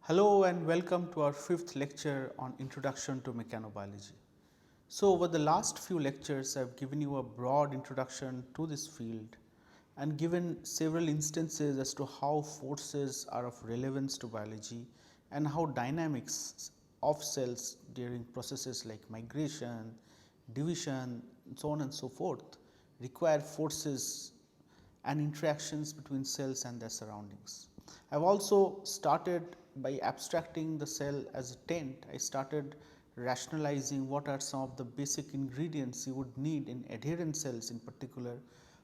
Hello and welcome to our fifth lecture on Introduction to Mechanobiology. So, over the last few lectures, I have given you a broad introduction to this field and given several instances as to how forces are of relevance to biology and how dynamics of cells during processes like migration, division, so on and so forth require forces and interactions between cells and their surroundings. I have also started by abstracting the cell as a tent. I started rationalizing what are some of the basic ingredients you would need in adherent cells in particular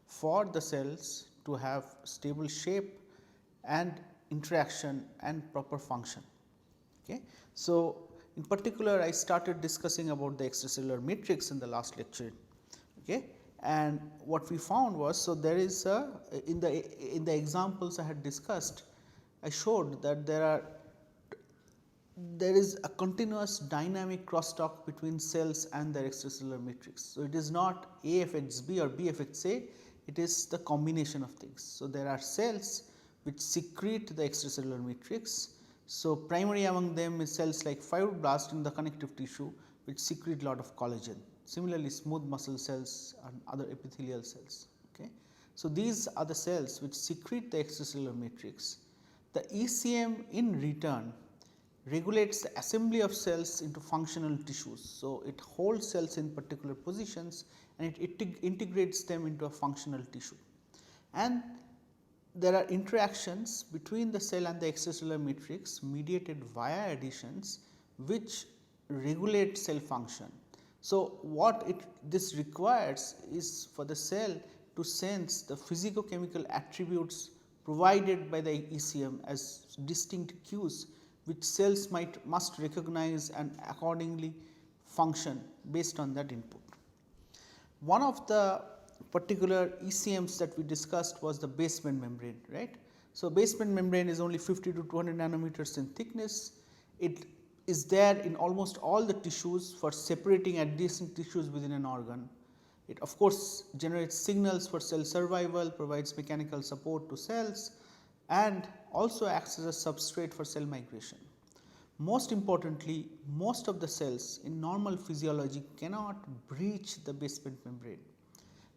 for the cells to have stable shape and interaction and proper function. Okay. So, in particular I started discussing about the extracellular matrix in the last lecture. Okay. And what we found was, so there is a in the examples I had discussed, I showed that there is a continuous dynamic crosstalk between cells and their extracellular matrix. So, it is not A affects B or B affects A, it is the combination of things. So, there are cells which secrete the extracellular matrix. So, primary among them is cells like fibroblast in the connective tissue which secrete lot of collagen. Similarly, smooth muscle cells and other epithelial cells. Okay. So, these are the cells which secrete the extracellular matrix. The ECM in return regulates the assembly of cells into functional tissues. So, it holds cells in particular positions and it integrates them into a functional tissue. And there are interactions between the cell and the extracellular matrix mediated via adhesions which regulate cell function. So, what this requires is for the cell to sense the physicochemical attributes provided by the ECM as distinct cues which cells must recognize and accordingly function based on that input. One of the particular ECMs that we discussed was the basement membrane, right. So, basement membrane is only 50 to 200 nanometers in thickness. It is there in almost all the tissues for separating adjacent tissues within an organ. It of course generates signals for cell survival, provides mechanical support to cells and also acts as a substrate for cell migration. Most importantly, most of the cells in normal physiology cannot breach the basement membrane.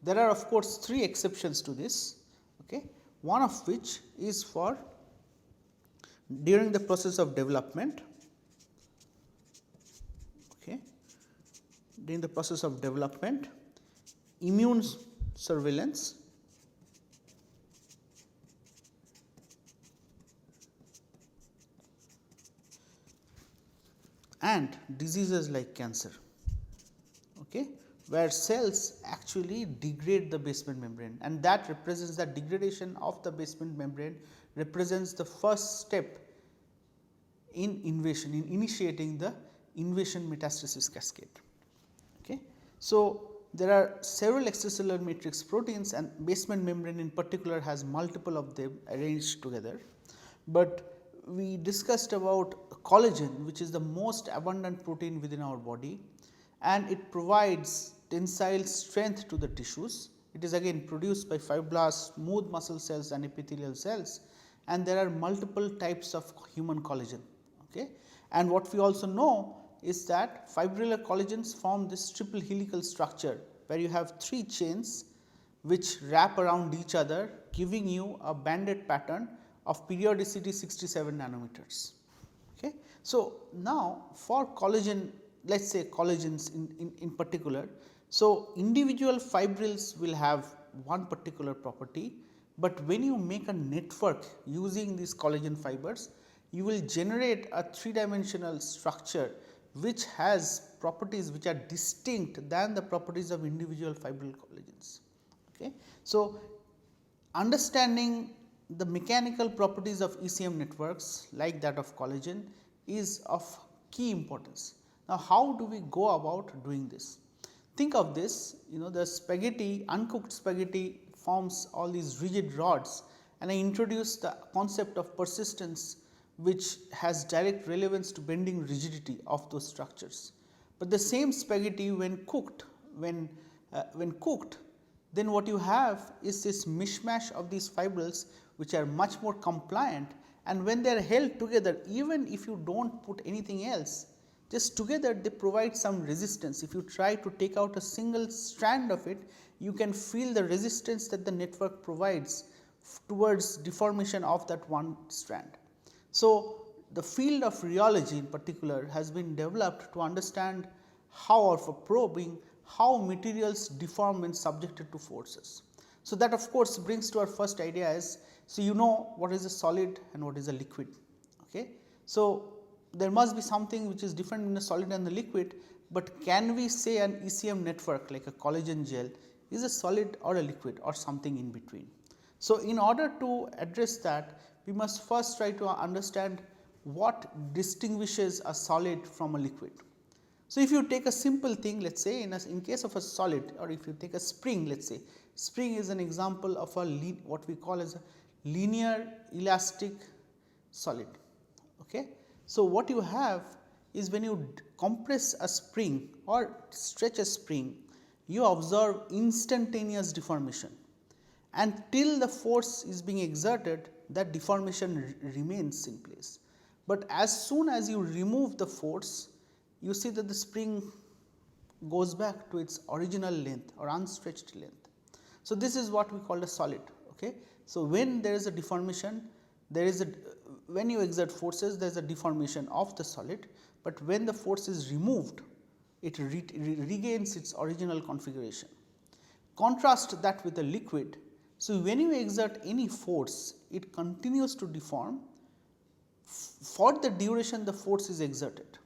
There are of course three exceptions to this, okay. One of which is for during the process of development, okay. During the process of development, immune surveillance and diseases like cancer, okay, where cells actually degrade the basement membrane, and that represents the degradation of the basement membrane represents the first step in invasion, in initiating the invasion metastasis cascade. Okay. So, there are several extracellular matrix proteins and basement membrane in particular has multiple of them arranged together, but we discussed about collagen, which is the most abundant protein within our body and it provides tensile strength to the tissues. It is again produced by fibroblasts, smooth muscle cells and epithelial cells, and there are multiple types of human collagen. Okay. And what we also know is that fibrillar collagens form this triple helical structure where you have three chains which wrap around each other, giving you a banded pattern of periodicity 67 nanometers. Okay. So, now for collagen, let us say collagens in particular. So, individual fibrils will have one particular property, but when you make a network using these collagen fibers, you will generate a three-dimensional structure which has properties which are distinct than the properties of individual fibril collagens. Okay. So, understanding the mechanical properties of ECM networks like that of collagen is of key importance. Now, how do we go about doing this? Think of this, the spaghetti, uncooked spaghetti forms all these rigid rods, and I introduced the concept of persistence which has direct relevance to bending rigidity of those structures. But the same spaghetti when cooked, then what you have is this mishmash of these fibrils which are much more compliant and when they are held together, even if you do not put anything else, just together they provide some resistance. If you try to take out a single strand of it, you can feel the resistance that the network provides towards deformation of that one strand. So, the field of rheology in particular has been developed to understand how, or for probing how materials deform when subjected to forces. So, that of course brings to our first idea is, so you know what is a solid and what is a liquid. Okay. So, there must be something which is different in a solid and the liquid, but can we say an ECM network like a collagen gel is a solid or a liquid or something in between. So, in order to address that, we must first try to understand what distinguishes a solid from a liquid. So, if you take a simple thing, let us say in case of a solid, or if you take a spring, let us say spring is an example of a what we call as a linear elastic solid. Okay. So, what you have is when you compress a spring or stretch a spring, you observe instantaneous deformation, and till the force is being exerted, that deformation remains in place. But as soon as you remove the force, you see that the spring goes back to its original length or unstretched length. So, this is what we call a solid. Okay. So, when there is a deformation, there is a when you exert forces, there is a deformation of the solid, but when the force is removed, it regains its original configuration. Contrast that with a liquid. So, when you exert any force, it continues to deform for the duration the force is exerted.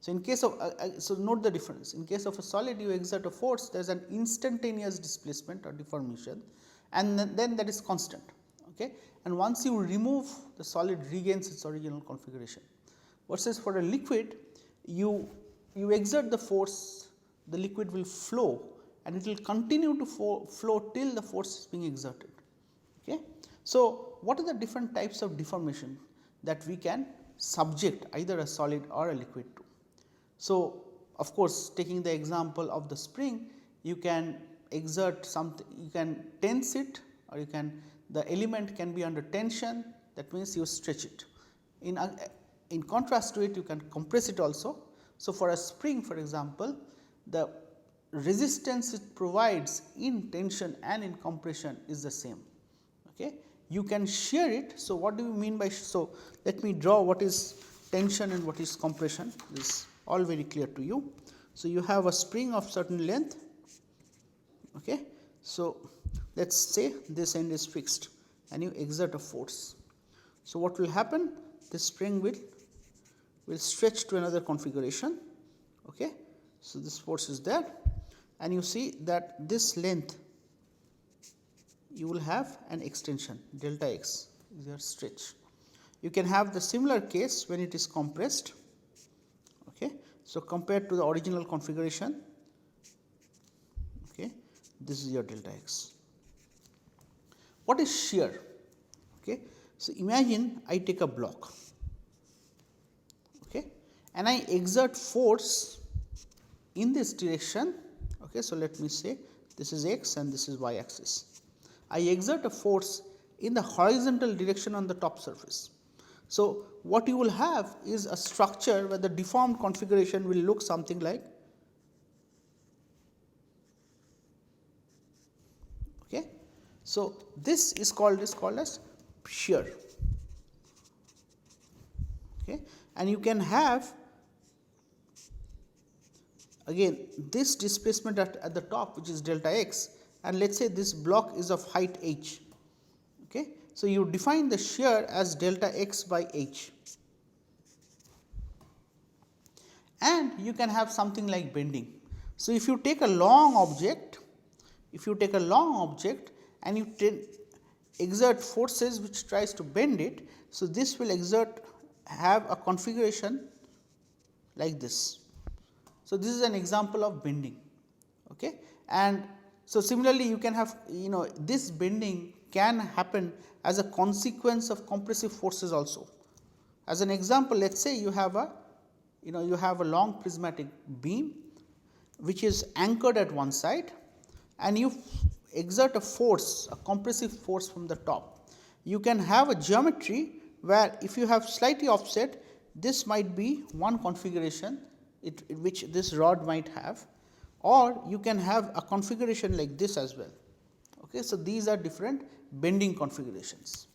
So, in case of so note the difference. In case of a solid, you exert a force, there is an instantaneous displacement or deformation, and then that is constant. Okay. And once you remove, the solid regains its original configuration. Versus for a liquid, you exert the force, the liquid will flow, and it will continue to flow till the force is being exerted. Okay. So, what are the different types of deformation that we can subject either a solid or a liquid to? So, of course, taking the example of the spring, you can exert something, you can tense it, or you can, the element can be under tension, that means you stretch it. In contrast to it, you can compress it also. So, for a spring, for example, the resistance it provides in tension and in compression is the same. Okay. You can shear it. So, what do you mean by, so let me draw what is tension and what is compression. This is all very clear to you. So, you have a spring of certain length. Okay. So, let us say this end is fixed and you exert a force. So, what will happen? This spring will stretch to another configuration. Okay. So, this force is there, and you see that this length you will have an extension delta x is your stretch. You can have the similar case when it is compressed. Okay. So, compared to the original configuration, okay, this is your delta x. What is shear? Okay. So, imagine I take a block, okay, and I exert force in this direction. Okay. So, let me say this is x and this is y axis. I exert a force in the horizontal direction on the top surface. So, what you will have is a structure where the deformed configuration will look something like, okay. So, this is called as shear, okay, and you can have again this displacement at the top, which is delta x, and let us say this block is of height h. Okay. So, you define the shear as delta x by h, and you can have something like bending. So, if you take a long object, and you exert forces which tries to bend it, so this will have a configuration like this. So, this is an example of bending. Okay. And so, similarly, you can have, this bending can happen as a consequence of compressive forces also. As an example, let us say you have a long prismatic beam which is anchored at one side, and you exert a force, a compressive force from the top. You can have a geometry where if you have slightly offset, this might be one configuration which this rod might have, or you can have a configuration like this as well. Okay. So, these are different bending configurations.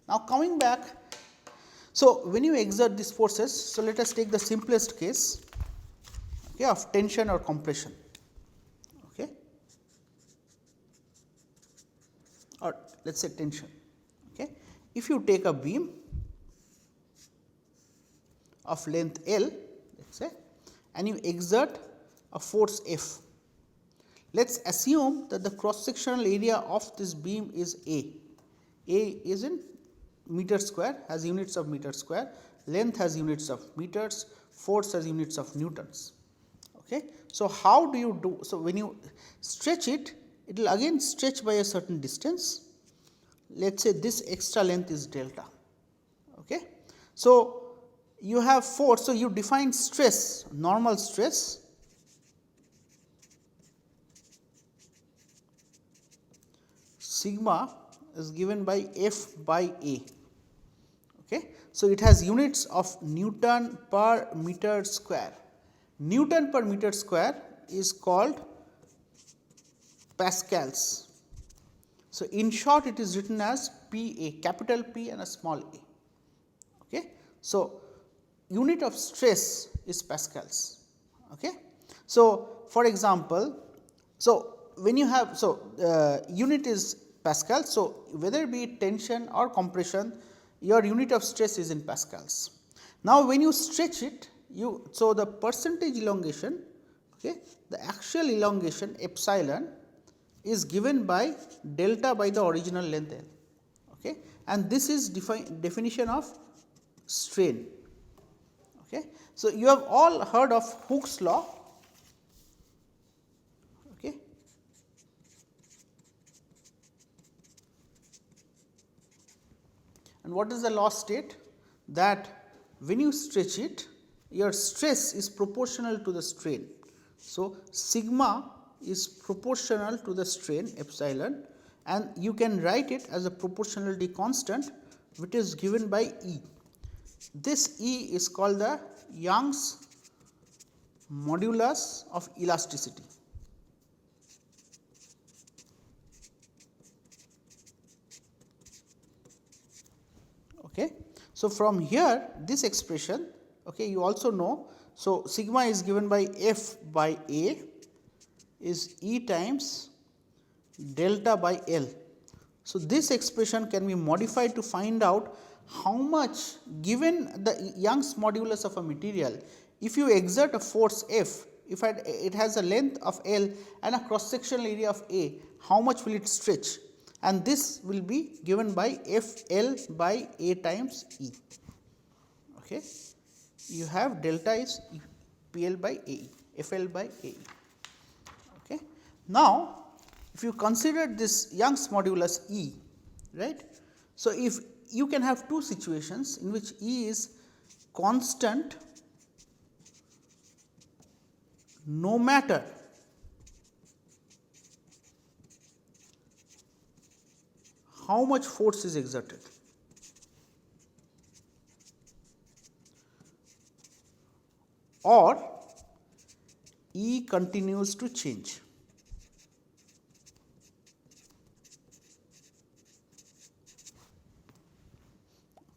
Now, coming back, so when you exert these forces, so let us take the simplest case, okay, of tension or compression. Okay. Or let us say tension. Okay. If you take a beam of length L, let us say, and you exert a force F, let us assume that the cross sectional area of this beam is A. A is in meter square, has units of meter square, length has units of meters, force has units of newtons. Okay. So, how do you do? So, when you stretch it, it will again stretch by a certain distance. Let us say this extra length is delta. Okay. So, you have force. So, you define stress, normal stress sigma is given by F by A. Okay. So, it has units of Newton per meter square. Newton per meter square is called Pascals. So, in short it is written as PA, capital P and a small a. Okay. So, unit of stress is Pascals. Okay. So, for example, so when you have, so unit is Pascal. So, whether be it tension or compression, your unit of stress is in Pascals. Now, when you stretch it, so the percentage elongation, okay, the actual elongation epsilon is given by delta by the original length L, okay, and this is definition of strain. Okay. So, you have all heard of Hooke's law. Okay. And what does the law state? That when you stretch it, your stress is proportional to the strain. So, sigma is proportional to the strain epsilon, and you can write it as a proportionality constant which is given by E. This E is called the Young's modulus of elasticity. Okay. So, from here this expression, okay, you also know. So, sigma is given by F by A is E times delta by L. So, this expression can be modified to find out how much, given the Young's modulus of a material, if you exert a force F, if it has a length of L and a cross sectional area of A, how much will it stretch, and this will be given by F L by A times E. Okay. You have delta is P L by A E, F L by A E. Okay. Now, if you consider this Young's modulus E, right. So, if you can have two situations in which E is constant no matter how much force is exerted, or E continues to change.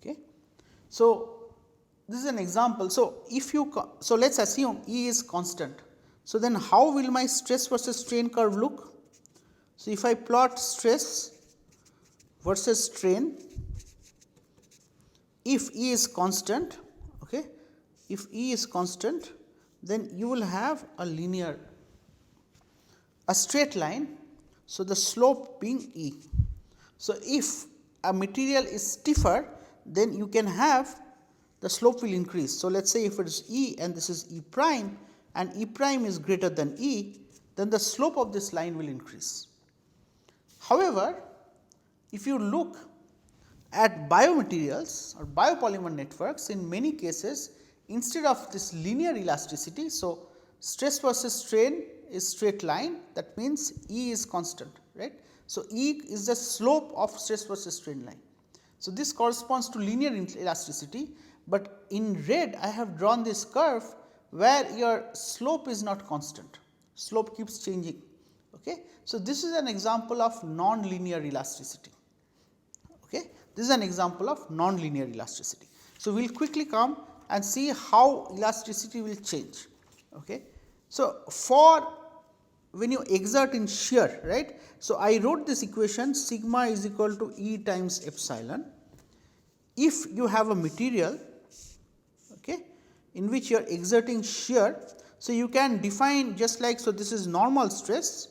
Okay. So, this is an example. So, if you so let us assume E is constant. So, then how will my stress versus strain curve look? So, if I plot stress versus strain, if E is constant, okay, if E is constant, then you will have a straight line. So, the slope being E. So, if a material is stiffer, then you can have the slope will increase. So, let us say if it is E and this is E prime and E prime is greater than E, then the slope of this line will increase. However, if you look at biomaterials or biopolymer networks, in many cases instead of this linear elasticity, so stress versus strain is straight line, that means E is constant, right. So, E is the slope of stress versus strain line. So, this corresponds to linear elasticity, but in red I have drawn this curve where your slope is not constant, slope keeps changing. Okay. So, this is an example of non-linear elasticity. Okay. This is an example of non-linear elasticity. So, we will quickly come and see how elasticity will change. Okay. So, for when you exert in shear, right. So, I wrote this equation sigma is equal to E times epsilon. If you have a material, okay, in which you are exerting shear, so you can define just like, so this is normal stress,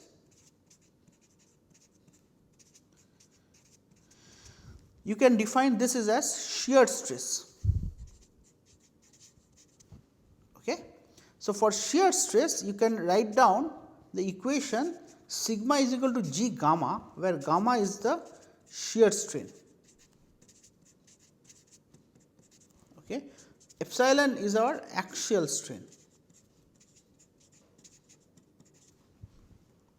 you can define this is as shear stress. Okay. So, for shear stress you can write down the equation sigma is equal to G gamma, where gamma is the shear strain. Okay. Epsilon is our axial strain.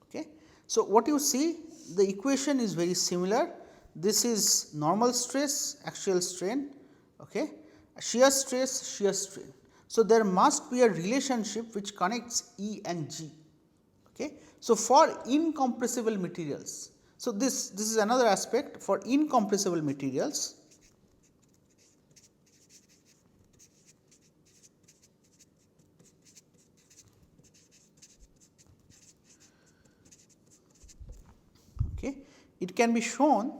Okay. So, what you see, the equation is very similar. This is normal stress, axial strain, okay. Shear stress, shear strain. So, there must be a relationship which connects E and G. Okay. So, for incompressible materials, so this is another aspect. For incompressible materials, okay, it can be shown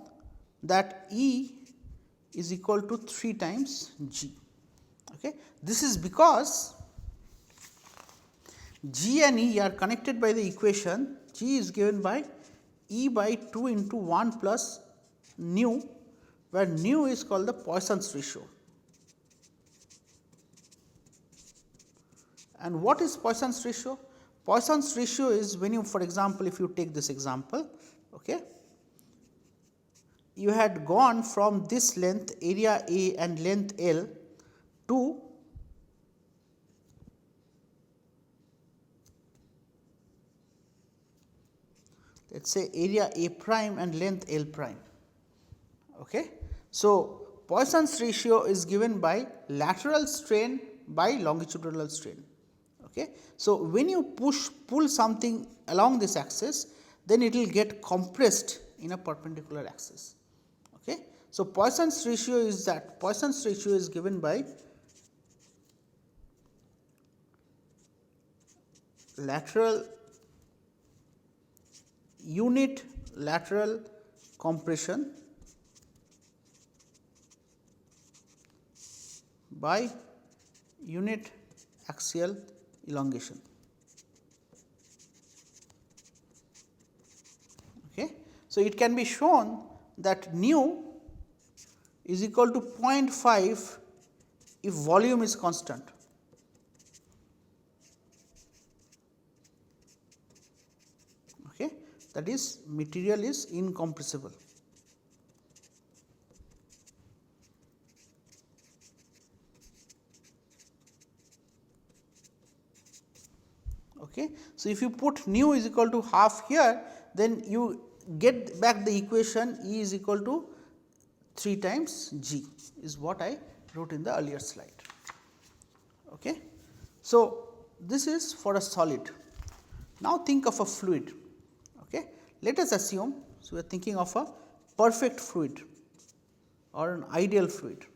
that E is equal to 3 times G. Okay. This is because G and E are connected by the equation G is given by E by 2 into 1 plus nu, where nu is called the Poisson's ratio. And what is Poisson's ratio? Poisson's ratio is when you, for example, if you take this example, okay, you had gone from this length area A and length L to let us say area A prime and length L prime. Okay. So, Poisson's ratio is given by lateral strain by longitudinal strain. Okay. So, when you pull something along this axis, then it will get compressed in a perpendicular axis. Okay. So, Poisson's ratio is that Poisson's ratio is given by unit lateral compression by unit axial elongation. Okay. So, it can be shown that nu is equal to 0.5 if volume is constant. Okay. That is, material is incompressible. Okay. So, if you put nu is equal to half here, then you get back the equation E is equal to 3 times G is what I wrote in the earlier slide. Okay. So, this is for a solid. Now, think of a fluid. Okay. Let us assume, so we are thinking of a perfect fluid or an ideal fluid.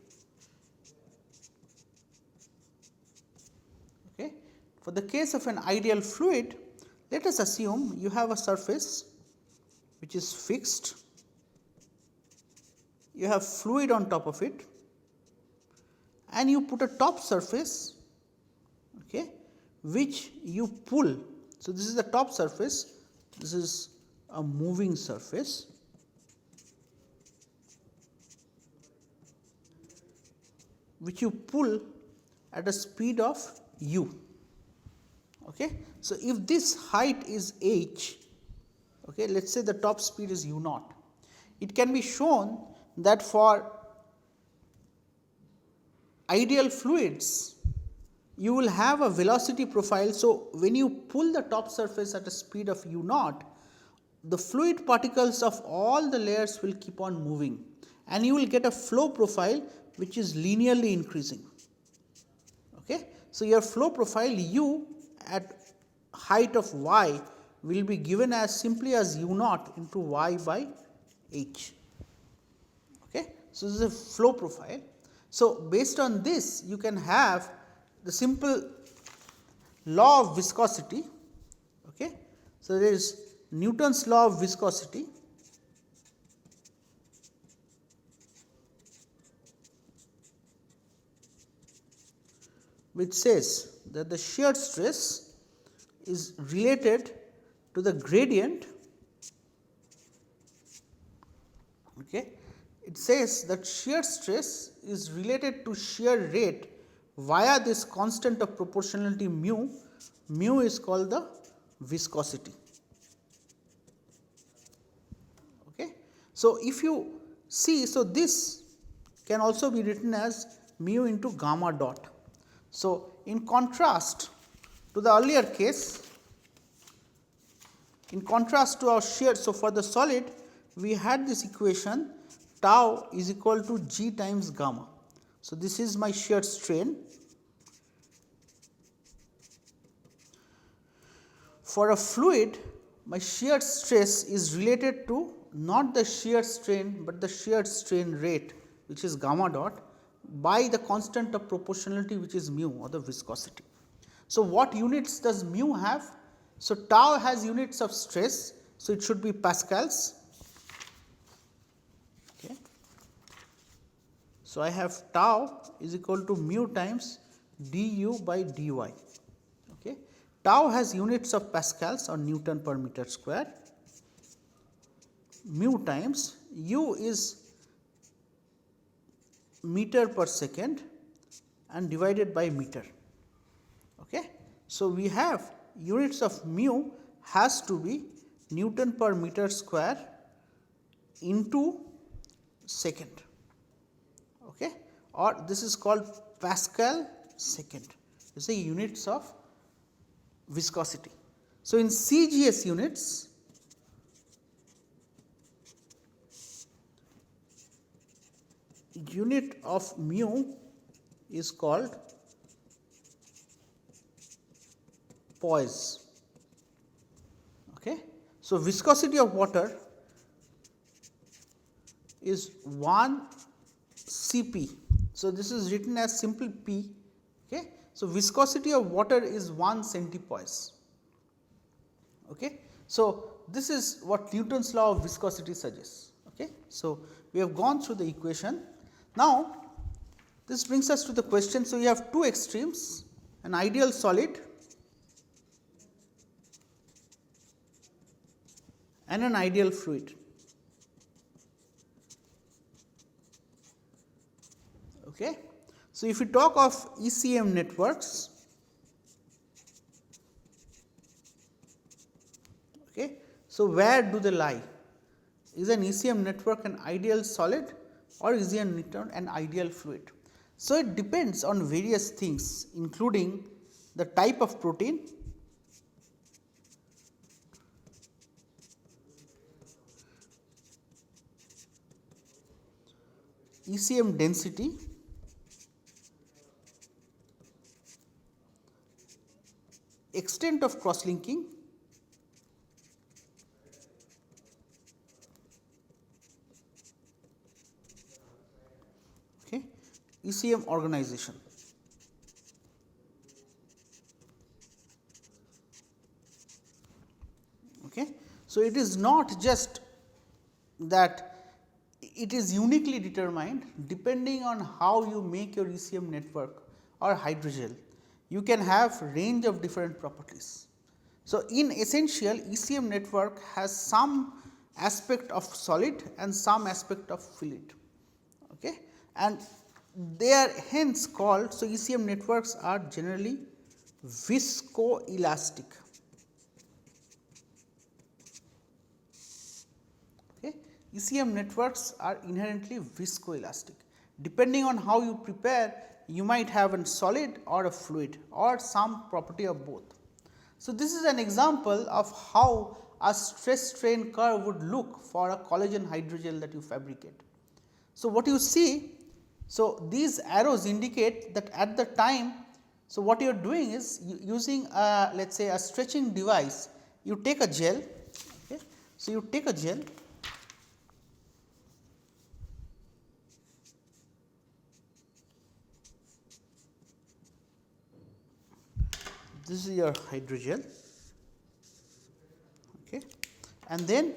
Okay. For the case of an ideal fluid, let us assume you have a surface which is fixed, you have fluid on top of it, and you put a top surface, okay, which you pull. So, this is the top surface, this is a moving surface, which you pull at a speed of u. Okay. So, if this height is h, okay, let us say the top speed is u naught, it can be shown that for ideal fluids you will have a velocity profile. So, when you pull the top surface at a speed of u naught, the fluid particles of all the layers will keep on moving, and you will get a flow profile which is linearly increasing. Okay. So, your flow profile u at height of y will be given as simply as u naught into y by h. Okay. So, this is a flow profile. So, based on this you can have the simple law of viscosity. Okay. So, there is Newton's law of viscosity, which says that the shear stress is related to the gradient. Okay. It says that shear stress is related to shear rate via this constant of proportionality mu. Mu is called the viscosity. Okay. So, if you see, so this can also be written as mu into gamma dot. So, in contrast to the earlier case, in contrast to our shear, so for the solid we had this equation tau is equal to g times gamma. So, this is my shear strain. For a fluid, my shear stress is related to not the shear strain, but the shear strain rate, which is gamma dot, by the constant of proportionality, which is mu, or the viscosity. So, what units does mu have? So, tau has units of stress, so it should be Pascals. Okay. So, I have tau is equal to mu times du by dy. Okay. Tau has units of Pascals or Newton per meter square. Mu times u is meter per second and divided by meter. Okay. So, we have units of mu has to be Newton per meter square into second, okay, or this is called Pascal second. You see units of viscosity. So, in CGS units, unit of mu is called poise. Okay. So, viscosity of water is 1 Cp. So, this is written as simple P. Okay. So, viscosity of water is 1 centipoise. Okay. So, this is what Newton's law of viscosity suggests. Okay. So, we have gone through the equation. Now, this brings us to the question. So, you have two extremes, an ideal solid and an ideal fluid. Okay. So, if you talk of ECM networks, okay, so where do they lie? Is an ECM network an ideal solid or is ECM network an ideal fluid? So, it depends on various things, including the type of protein, ECM density, extent of cross linking, okay, ECM organization. Okay. So, it is not just that it is uniquely determined depending on how you make your ECM network or hydrogel. You can have range of different properties. So, in essential ECM network has some aspect of solid and some aspect of fluid, okay, and they are hence called. So, ECM networks are generally viscoelastic. Okay. ECM networks are inherently viscoelastic. Depending on how you prepare, you might have a solid or a fluid or some property of both. So, this is an example of how a stress strain curve would look for a collagen hydrogel that you fabricate. So, what you see, so these arrows indicate that at the time, so what you are doing is using a, let us say a stretching device, you take a gel, okay. So you take a gel, this is your hydrogel, okay, and then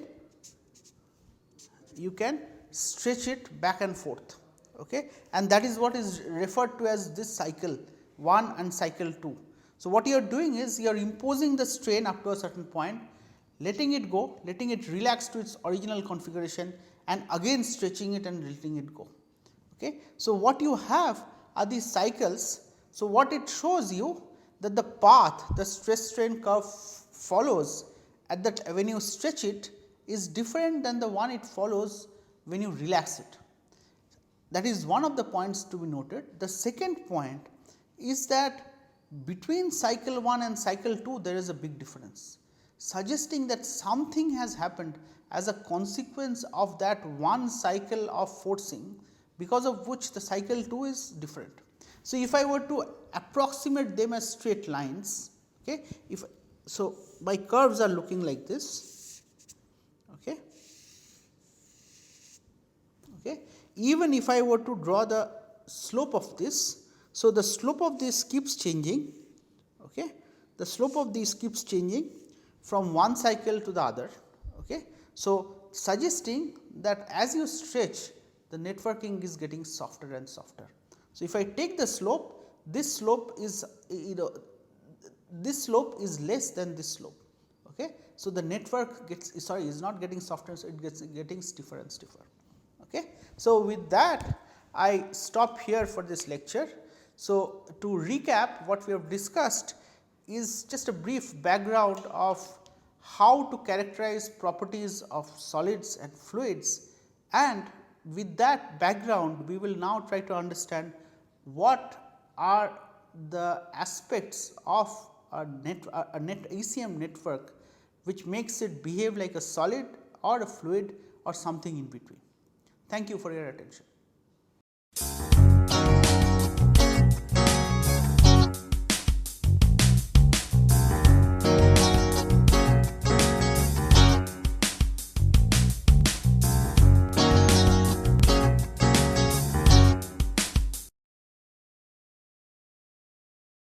you can stretch it back and forth, okay, and that is what is referred to as this cycle 1 and cycle 2. So, what you are doing is you are imposing the strain up to a certain point, letting it go, letting it relax to its original configuration, and again stretching it and letting it go. Okay. So, what you have are these cycles. So, what it shows you that the path the stress strain curve follows at that when you stretch it is different than the one it follows when you relax it. That is one of the points to be noted. The second point is that between cycle 1 and cycle 2 there is a big difference, suggesting that something has happened as a consequence of that one cycle of forcing, because of which the cycle 2 is different. So, if I were to approximate them as straight lines, okay, if so my curves are looking like this, okay. Okay. Even if I were to draw the slope of this, so the slope of this keeps changing, okay. The slope of this keeps changing from one cycle to the other, okay. So, suggesting that as you stretch the networking is getting softer and softer. So, if I take the slope, this slope is this slope is less than this slope, okay. So, the network gets is not getting softer, so it gets getting stiffer and stiffer, okay. So, with that I stop here for this lecture. So, to recap, what we have discussed is just a brief background of how to characterize properties of solids and fluids, and with that background we will now try to understand what are the aspects of a net ECM network which makes it behave like a solid or a fluid or something in between. Thank you for your attention.